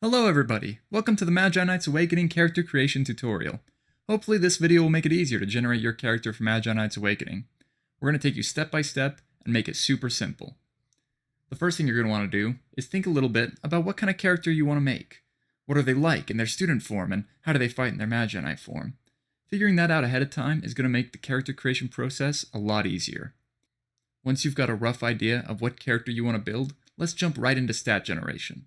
Hello everybody, welcome to the Magi-Knights Awakening character creation tutorial. Hopefully this video will make it easier to generate your character for Magi-Knights Awakening. We're going to take you step by step and make it super simple. The first thing you're going to want to do is think a little bit about what kind of character you want to make. What are they like in their student form and how do they fight in their Magi-Knight form? Figuring that out ahead of time is going to make the character creation process a lot easier. Once you've got a rough idea of what character you want to build, let's jump right into stat generation.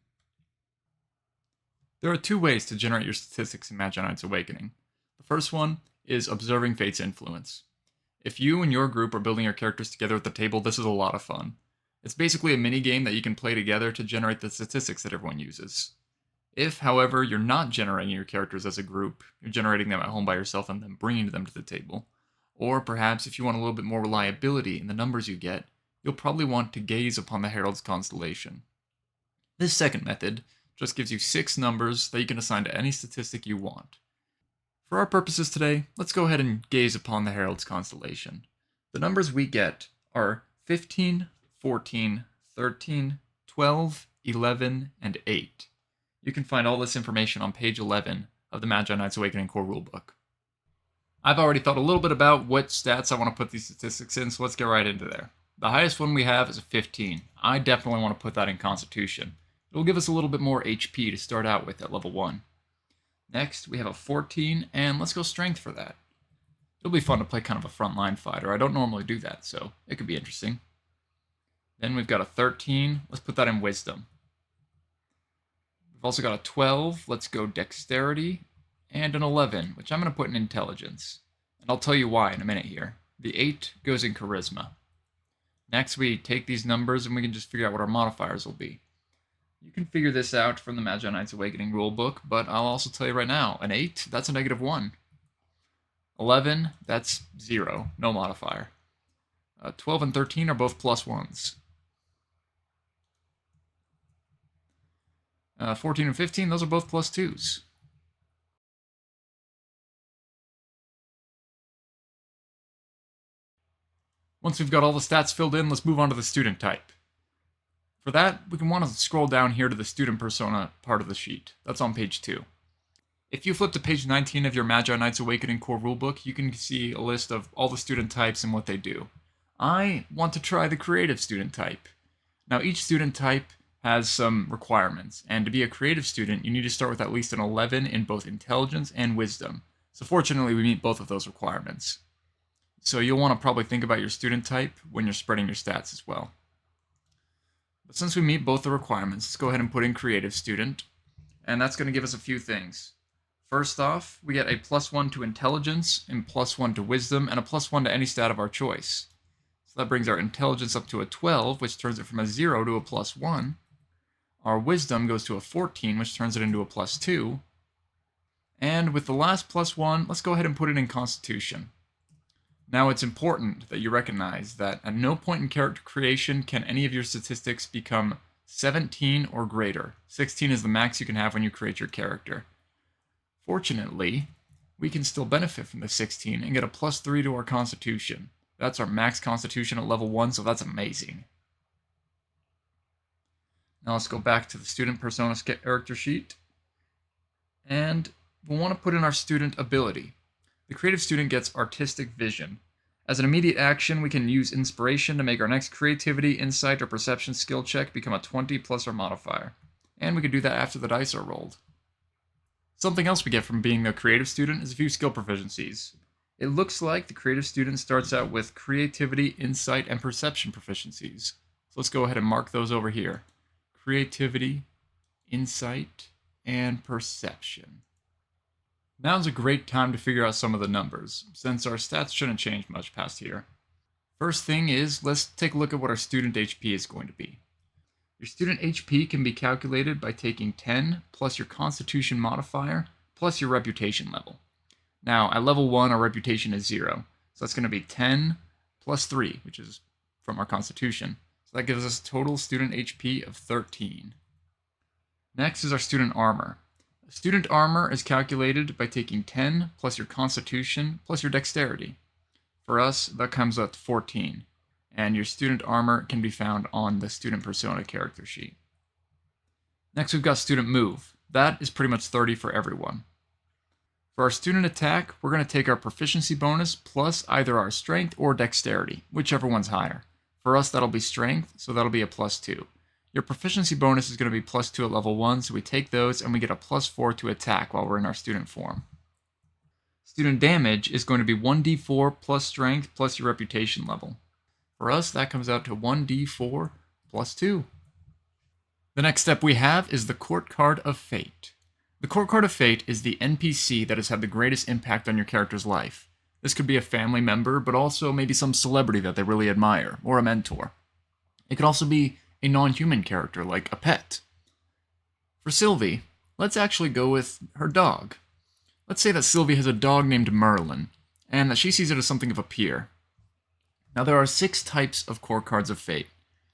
There are two ways to generate your statistics in Magi-Knights Awakening. The first one is observing Fate's influence. If you and your group are building your characters together at the table, this is a lot of fun. It's basically a mini game that you can play together to generate the statistics that everyone uses. If, however, you're not generating your characters as a group, you're generating them at home by yourself and then bringing them to the table, or perhaps if you want a little bit more reliability in the numbers you get, you'll probably want to gaze upon the Herald's constellation. This second method just gives you 6 numbers that you can assign to any statistic you want. For our purposes today, let's go ahead and gaze upon the Herald's constellation. The numbers we get are 15, 14, 13, 12, 11, and 8. You can find all this information on page 11 of the Magi-Knights Awakening core rulebook. I've already thought a little bit about what stats I want to put these statistics in, so let's get right into there. The highest one we have is a 15. I definitely want to put that in Constitution. It'll give us a little bit more HP to start out with at level 1. Next, we have a 14, and let's go Strength for that. It'll be fun to play kind of a frontline fighter. I don't normally do that, so it could be interesting. Then we've got a 13. Let's put that in Wisdom. We've also got a 12. Let's go Dexterity. And an 11, which I'm going to put in Intelligence. And I'll tell you why in a minute here. The 8 goes in Charisma. Next, we take these numbers and we can just figure out what our modifiers will be. You can figure this out from the Magi-Knights Awakening rulebook, but I'll also tell you right now, an 8, that's a -1. 11, that's 0, no modifier. 12 and 13 are both +1s. 14 and 15, those are both +2s. Once we've got all the stats filled in, let's move on to the student type. For that, we can want to scroll down here to the student persona part of the sheet. That's on page 2. If you flip to page 19 of your Magi-Knights Awakening core rulebook, you can see a list of all the student types and what they do. I want to try the creative student type. Now, each student type has some requirements, and to be a creative student, you need to start with at least an 11 in both Intelligence and Wisdom. So fortunately, we meet both of those requirements. So you'll want to probably think about your student type when you're spreading your stats as well. But since we meet both the requirements, let's go ahead and put in Creative Student, and that's going to give us a few things. First off, we get a +1 to Intelligence, and +1 to Wisdom, and a +1 to any stat of our choice. So that brings our Intelligence up to a 12, which turns it from a 0 to a +1. Our Wisdom goes to a 14, which turns it into a +2. And with the last +1, let's go ahead and put it in Constitution. Now, it's important that you recognize that at no point in character creation can any of your statistics become 17 or greater. 16 is the max you can have when you create your character. Fortunately, we can still benefit from the 16 and get a +3 to our Constitution. That's our max Constitution at level 1, so that's amazing. Now let's go back to the student persona character sheet. And we'll want to put in our student ability. The creative student gets Artistic Vision. As an immediate action, we can use Inspiration to make our next Creativity, Insight, or Perception skill check become a 20 plus our modifier. And we can do that after the dice are rolled. Something else we get from being a creative student is a few skill proficiencies. It looks like the creative student starts out with Creativity, Insight, and Perception proficiencies. So let's go ahead and mark those over here. Creativity, Insight, and Perception. Now's a great time to figure out some of the numbers, since our stats shouldn't change much past here. First thing is, let's take a look at what our student HP is going to be. Your student HP can be calculated by taking 10 plus your Constitution modifier plus your Reputation level. Now, at level 1, our Reputation is 0, so that's going to be 10 plus 3, which is from our Constitution. So that gives us total student HP of 13. Next is our student armor. Student armor is calculated by taking 10 plus your Constitution plus your Dexterity. For us, that comes up to 14, and your student armor can be found on the student persona character sheet. Next, we've got student move. That is pretty much 30 for everyone. For our student attack, we're going to take our proficiency bonus plus either our strength or dexterity, whichever one's higher. For us, that'll be strength, so that'll be a +2. Your proficiency bonus is going to be +2 at level 1, so we take those and we get a +4 to attack while we're in our student form. Student damage is going to be 1d4 plus strength plus your reputation level. For us, that comes out to 1d4 +2. The next step we have is the Court Card of Fate. The Court Card of Fate is the NPC that has had the greatest impact on your character's life. This could be a family member, but also maybe some celebrity that they really admire, or a mentor. It could also be a non-human character, like a pet. For Sylvie, let's actually go with her dog. Let's say that Sylvie has a dog named Merlin, and that she sees it as something of a peer. Now there are 6 types of Court Cards of Fate.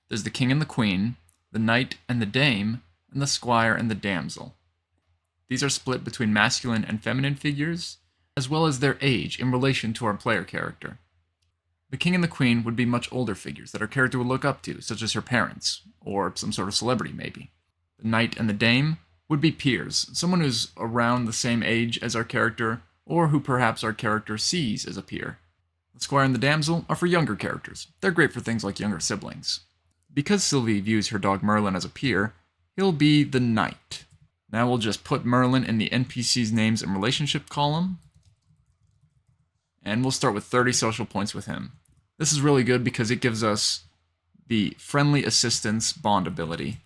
There's the King and the Queen, the Knight and the Dame, and the Squire and the Damsel. These are split between masculine and feminine figures, as well as their age in relation to our player character. The King and the Queen would be much older figures that our character would look up to, such as her parents, or some sort of celebrity maybe. The Knight and the Dame would be peers, someone who's around the same age as our character, or who perhaps our character sees as a peer. The Squire and the Damsel are for younger characters. They're great for things like younger siblings. Because Sylvie views her dog Merlin as a peer, he'll be the Knight. Now we'll just put Merlin in the NPC's names and relationship column, and we'll start with 30 social points with him. This is really good because it gives us the Friendly Assistance bond ability.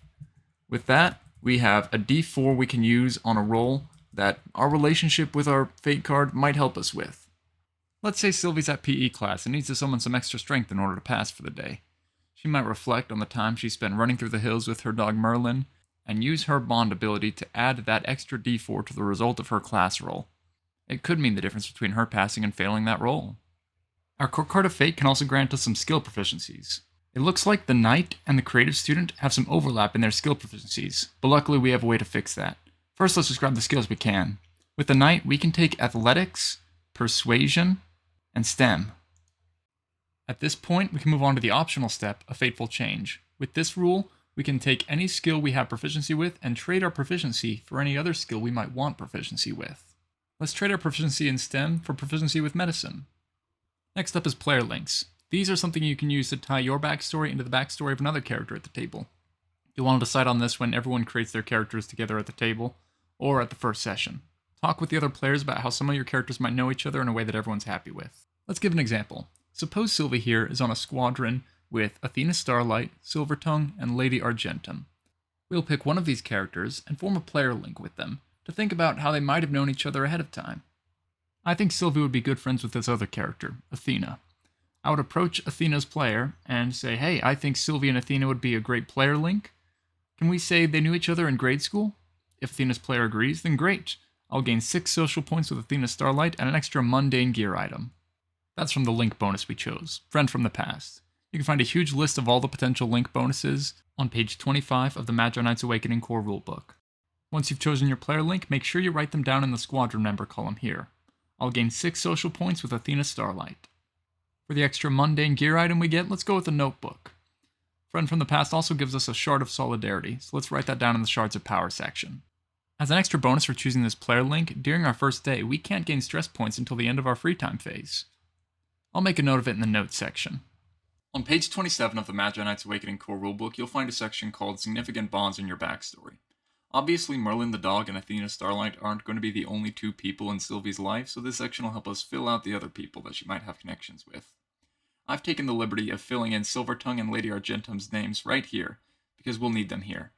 With that, we have a D4 we can use on a roll that our relationship with our fate card might help us with. Let's say Sylvie's at PE class and needs to summon some extra strength in order to pass for the day. She might reflect on the time she spent running through the hills with her dog Merlin, and use her bond ability to add that extra D4 to the result of her class roll. It could mean the difference between her passing and failing that roll. Our Court Card of Fate can also grant us some skill proficiencies. It looks like the Knight and the Creative Student have some overlap in their skill proficiencies, but luckily we have a way to fix that. First, let's just grab the skills we can. With the Knight, we can take Athletics, Persuasion, and STEM. At this point, we can move on to the optional step, a Fateful Change. With this rule, we can take any skill we have proficiency with and trade our proficiency for any other skill we might want proficiency with. Let's trade our proficiency in STEM for proficiency with Medicine. Next up is player links. These are something you can use to tie your backstory into the backstory of another character at the table. You'll want to decide on this when everyone creates their characters together at the table, or at the first session. Talk with the other players about how some of your characters might know each other in a way that everyone's happy with. Let's give an example. Suppose Sylvie here is on a squadron with Athena Starlight, Silvertongue, and Lady Argentum. We'll pick one of these characters and form a player link with them to think about how they might have known each other ahead of time. I think Sylvie would be good friends with this other character, Athena. I would approach Athena's player and say, hey, I think Sylvie and Athena would be a great player link. Can we say they knew each other in grade school? If Athena's player agrees, then great. I'll gain 6 social points with Athena Starlight and an extra mundane gear item. That's from the link bonus we chose, Friend from the Past. You can find a huge list of all the potential link bonuses on page 25 of the Magi-Knights Awakening core rulebook. Once you've chosen your player link, make sure you write them down in the Squadron member column here. I'll gain 6 social points with Athena Starlight. For the extra mundane gear item we get, let's go with a notebook. Friend from the Past also gives us a Shard of Solidarity, so let's write that down in the Shards of Power section. As an extra bonus for choosing this player link, during our first day, we can't gain stress points until the end of our free time phase. I'll make a note of it in the notes section. On page 27 of the Magi-Knights Awakening core rulebook, you'll find a section called Significant Bonds in Your Backstory. Obviously, Merlin the dog and Athena Starlight aren't going to be the only 2 people in Sylvie's life, so this section will help us fill out the other people that she might have connections with. I've taken the liberty of filling in Silvertongue and Lady Argentum's names right here, because we'll need them here.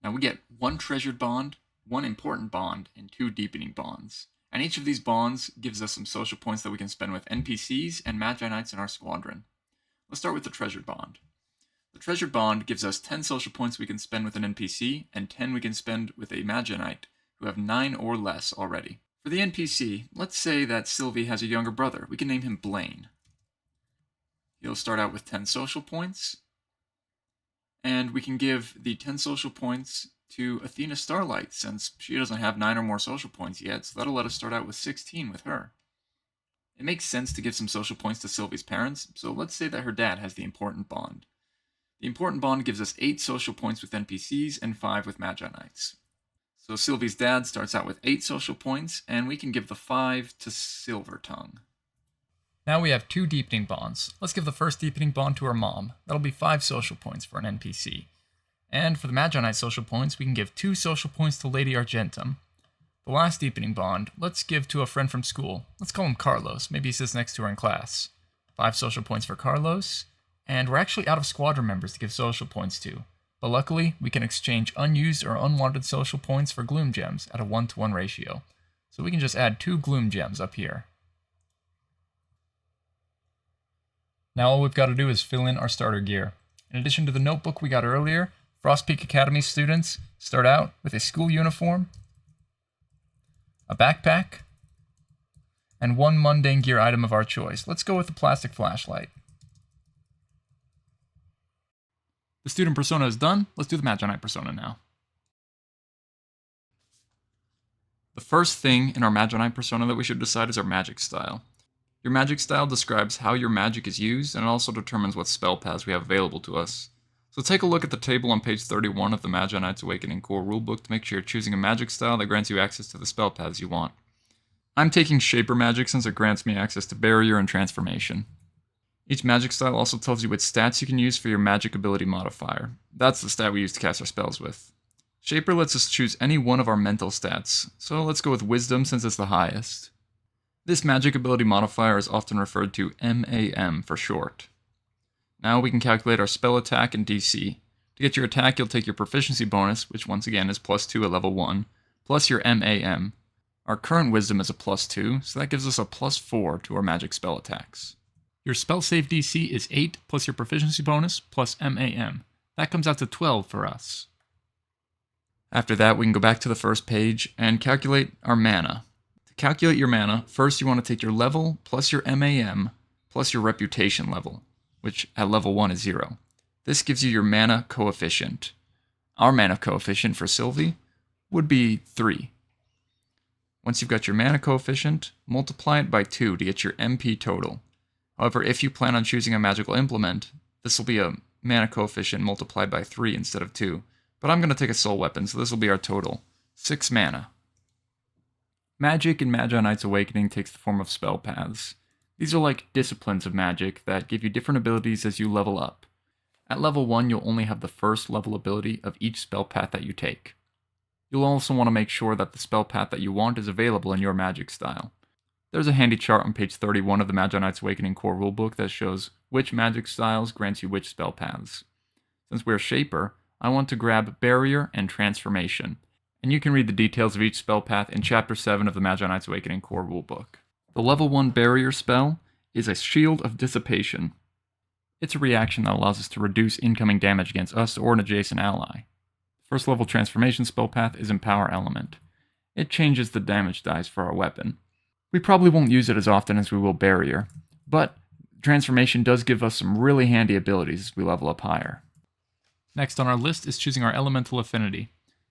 Now we get 1 treasured bond, 1 important bond, and 2 deepening bonds. And each of these bonds gives us some social points that we can spend with NPCs and Magi-Knights in our squadron. Let's start with the treasured bond. The treasured bond gives us 10 social points we can spend with an NPC, and 10 we can spend with a Magi-Knight, who have 9 or less already. For the NPC, let's say that Sylvie has a younger brother. We can name him Blaine. He'll start out with 10 social points, and we can give the 10 social points to Athena Starlight, since she doesn't have 9 or more social points yet, so that'll let us start out with 16 with her. It makes sense to give some social points to Sylvie's parents, so let's say that her dad has the important bond. The important bond gives us 8 social points with NPCs and 5 with Magi-Knights. So Sylvie's dad starts out with 8 social points, and we can give the 5 to Silvertongue. Now we have 2 deepening bonds. Let's give the first deepening bond to our mom. That'll be 5 social points for an NPC. And for the Magi-Knight social points, we can give 2 social points to Lady Argentum. The last deepening bond, let's give to a friend from school. Let's call him Carlos. Maybe he sits next to her in class. 5 social points for Carlos. And we're actually out of Squadron members to give social points to. But luckily, we can exchange unused or unwanted social points for Gloom Gems at a 1-to-1 ratio. So we can just add 2 Gloom Gems up here. Now all we've got to do is fill in our starter gear. In addition to the notebook we got earlier, Frost Peak Academy students start out with a school uniform, a backpack, and 1 mundane gear item of our choice. Let's go with the plastic flashlight. The student persona is done. Let's do the Magi-Knight persona now. The first thing in our Magi-Knight persona that we should decide is our magic style. Your magic style describes how your magic is used, and it also determines what spell paths we have available to us. So take a look at the table on page 31 of the Magi-Knights Awakening core rulebook to make sure you're choosing a magic style that grants you access to the spell paths you want. I'm taking Shaper Magic since it grants me access to Barrier and Transformation. Each magic style also tells you which stats you can use for your magic ability modifier. That's the stat we use to cast our spells with. Shaper lets us choose any one of our mental stats, so let's go with Wisdom since it's the highest. This magic ability modifier is often referred to MAM for short. Now we can calculate our spell attack and DC. To get your attack, you'll take your proficiency bonus, which once again is +2 at level 1, plus your MAM. Our current Wisdom is a +2, so that gives us a +4 to our magic spell attacks. Your spell save DC is 8 plus your proficiency bonus plus MAM. That comes out to 12 for us. After that, we can go back to the first page and calculate our mana. To calculate your mana, first you want to take your level plus your MAM plus your reputation level, which at level 1 is 0. This gives you your mana coefficient. Our mana coefficient for Sylvie would be 3. Once you've got your mana coefficient, multiply it by 2 to get your MP total. However, if you plan on choosing a magical implement, this will be a mana coefficient multiplied by 3 instead of 2. But I'm going to take a soul weapon, so this will be our total. 6 mana. Magic in Magi-Knights Awakening takes the form of spell paths. These are like disciplines of magic that give you different abilities as you level up. At level 1, you'll only have the first level ability of each spell path that you take. You'll also want to make sure that the spell path that you want is available in your magic style. There's a handy chart on page 31 of the Magi-Knights Awakening core rulebook that shows which magic styles grants you which spell paths. Since we're Shaper, I want to grab Barrier and Transformation, and you can read the details of each spell path in chapter 7 of the Magi-Knights Awakening core rulebook. The level 1 Barrier spell is a Shield of Dissipation. It's a reaction that allows us to reduce incoming damage against us or an adjacent ally. First level Transformation spell path is Empower Element. It changes the damage dice for our weapon. We probably won't use it as often as we will Barrier, but Transformation does give us some really handy abilities as we level up higher. Next on our list is choosing our Elemental Affinity.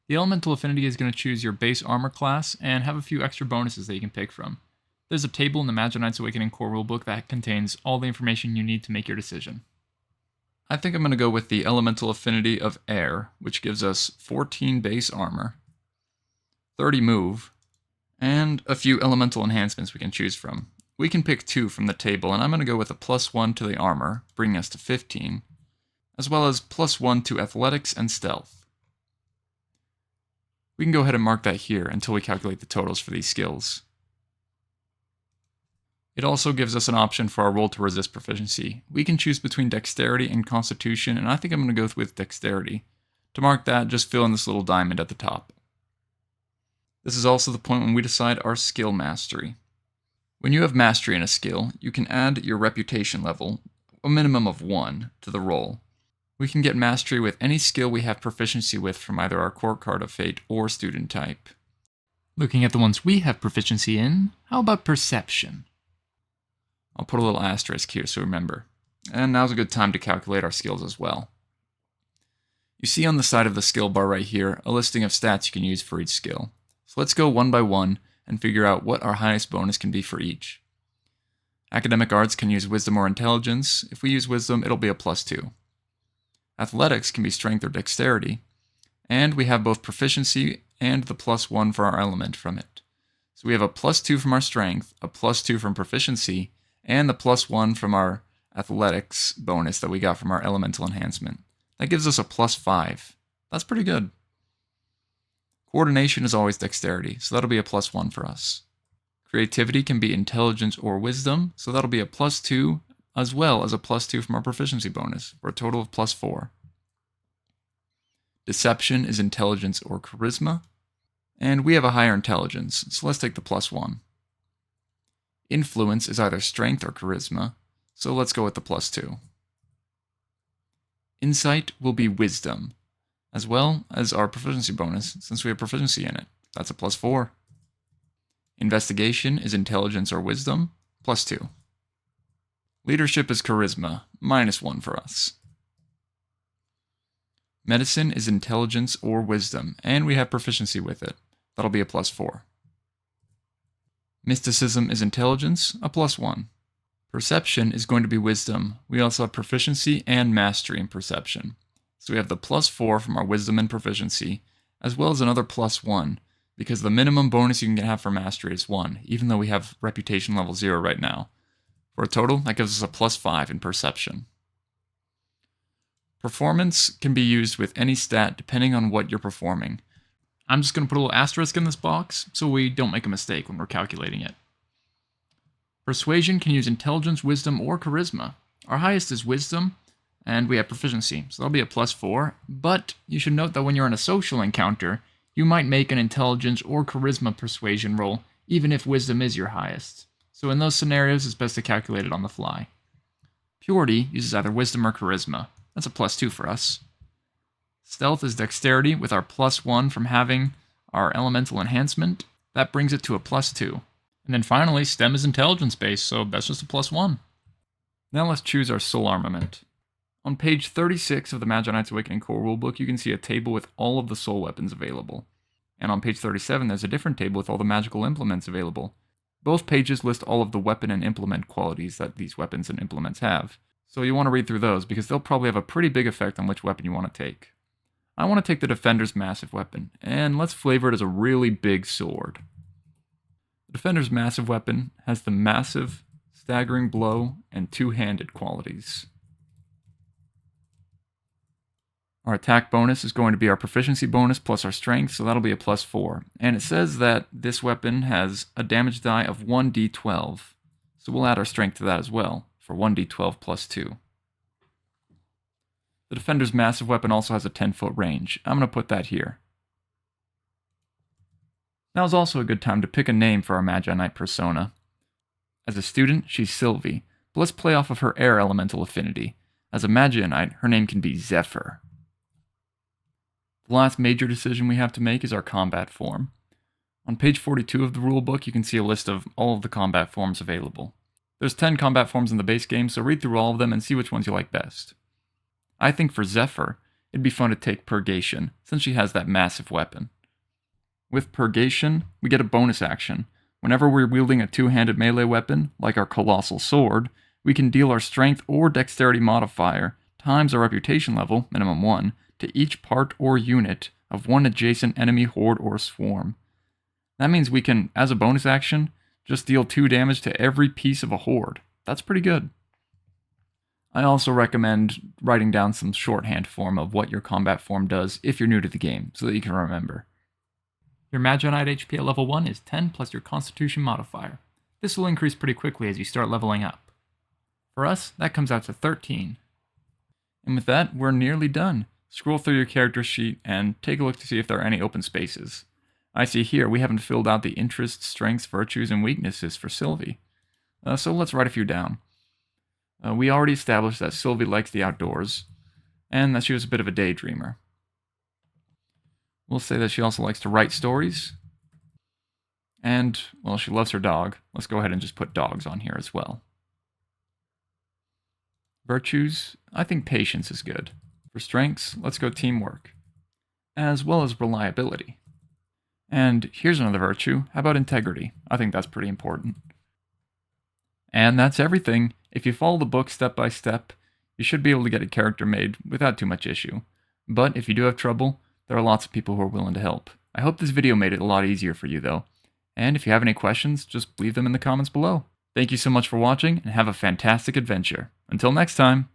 The Elemental Affinity is going to choose your base armor class and have a few extra bonuses that you can pick from. There's a table in the Magi-Knights Awakening core rulebook that contains all the information you need to make your decision. I think I'm going to go with the Elemental Affinity of Air, which gives us 14 base armor, 30 move, and a few elemental enhancements we can choose from. We can pick 2 from the table, and I'm going to go with a +1 to the armor, bringing us to 15, as well as +1 to athletics and stealth. We can go ahead and mark that here until we calculate the totals for these skills. It also gives us an option for our roll to resist proficiency. We can choose between dexterity and constitution, and I think I'm going to go with dexterity. To mark that, just fill in this little diamond at the top. This is also the point when we decide our skill mastery. When you have mastery in a skill, you can add your reputation level, a minimum of 1, to the roll. We can get mastery with any skill we have proficiency with from either our court card of fate or student type. Looking at the ones we have proficiency in, how about perception? I'll put a little asterisk here so remember. And now's a good time to calculate our skills as well. You see on the side of the skill bar right here a listing of stats you can use for each skill. So let's go one by one and figure out what our highest bonus can be for each. Academic arts can use wisdom or intelligence. If we use wisdom, it'll be a +2. Athletics can be strength or dexterity. And we have both proficiency and the +1 for our element from it. So we have a +2 from our strength, a +2 from proficiency, and the +1 from our athletics bonus that we got from our elemental enhancement. That gives us a +5. That's pretty good. Coordination is always dexterity, so that'll be a +1 for us. Creativity can be intelligence or wisdom, so that'll be a +2 as well as a +2 from our proficiency bonus, for a total of +4. Deception is intelligence or charisma, and we have a higher intelligence, so let's take the +1. Influence is either strength or charisma, so let's go with the +2. Insight will be wisdom, as well as our proficiency bonus, since we have proficiency in it. That's a +4. Investigation is intelligence or wisdom, +2. Leadership is charisma, -1 for us. Medicine is intelligence or wisdom, and we have proficiency with it. That'll be a +4. Mysticism is intelligence, a +1. Perception is going to be wisdom. We also have proficiency and mastery in perception. So we have the +4 from our wisdom and proficiency, as well as another +1, because the minimum bonus you can have for mastery is 1, even though we have reputation level 0 right now. For a total, that gives us a +5 in perception. Performance can be used with any stat depending on what you're performing. I'm just going to put a little asterisk in this box so we don't make a mistake when we're calculating it. Persuasion can use intelligence, wisdom, or charisma. Our highest is wisdom, and we have proficiency, so that'll be a +4, but you should note that when you're in a social encounter, you might make an intelligence or charisma persuasion roll, even if wisdom is your highest. So in those scenarios, it's best to calculate it on the fly. Purity uses either wisdom or charisma. That's a +2 for us. Stealth is dexterity with our +1 from having our elemental enhancement. That brings it to a +2. And then finally, STEM is intelligence based, so that's just a +1. Now let's choose our soul armament. On page 36 of the Magi-Knights Awakening core rulebook, you can see a table with all of the soul weapons available. And on page 37, there's a different table with all the magical implements available. Both pages list all of the weapon and implement qualities that these weapons and implements have. So you want to read through those, because they'll probably have a pretty big effect on which weapon you want to take. I want to take the Defender's Massive Weapon, and let's flavor it as a really big sword. The Defender's Massive Weapon has the massive, staggering blow, and two-handed qualities. Our attack bonus is going to be our proficiency bonus plus our strength, so that'll be a +4. And it says that this weapon has a damage die of 1d12, so we'll add our strength to that as well, for 1d12 plus 2. The Defender's Massive Weapon also has a 10-foot range. I'm going to put that here. Now is also a good time to pick a name for our Magi-Knight persona. As a student, she's Sylvie, but let's play off of her air elemental affinity. As a Magi-Knight, her name can be Zephyr. The last major decision we have to make is our combat form. On page 42 of the rulebook, you can see a list of all of the combat forms available. There's 10 combat forms in the base game, so read through all of them and see which ones you like best. I think for Zephyr, it'd be fun to take Purgation, since she has that massive weapon. With Purgation, we get a bonus action. Whenever we're wielding a two-handed melee weapon, like our Colossal Sword, we can deal our Strength or Dexterity modifier times our Reputation level, minimum 1, to each part or unit of one adjacent enemy, horde, or swarm. That means we can, as a bonus action, just deal 2 damage to every piece of a horde. That's pretty good. I also recommend writing down some shorthand form of what your combat form does if you're new to the game, so that you can remember. Your Magi-Knight HP at level 1 is 10 plus your Constitution modifier. This will increase pretty quickly as you start leveling up. For us, that comes out to 13. And with that, we're nearly done. Scroll through your character sheet and take a look to see if there are any open spaces. I see here we haven't filled out the interests, strengths, virtues, and weaknesses for Sylvie. So let's write a few down. We already established that Sylvie likes the outdoors, and that she was a bit of a daydreamer. We'll say that she also likes to write stories, and, well, she loves her dog. Let's go ahead and just put dogs on here as well. Virtues, I think patience is good. For strengths, let's go teamwork, as well as reliability. And here's another virtue, how about integrity? I think that's pretty important. And that's everything. If you follow the book step by step, you should be able to get a character made without too much issue. But if you do have trouble, there are lots of people who are willing to help. I hope this video made it a lot easier for you though. And if you have any questions, just leave them in the comments below. Thank you so much for watching and have a fantastic adventure. Until next time!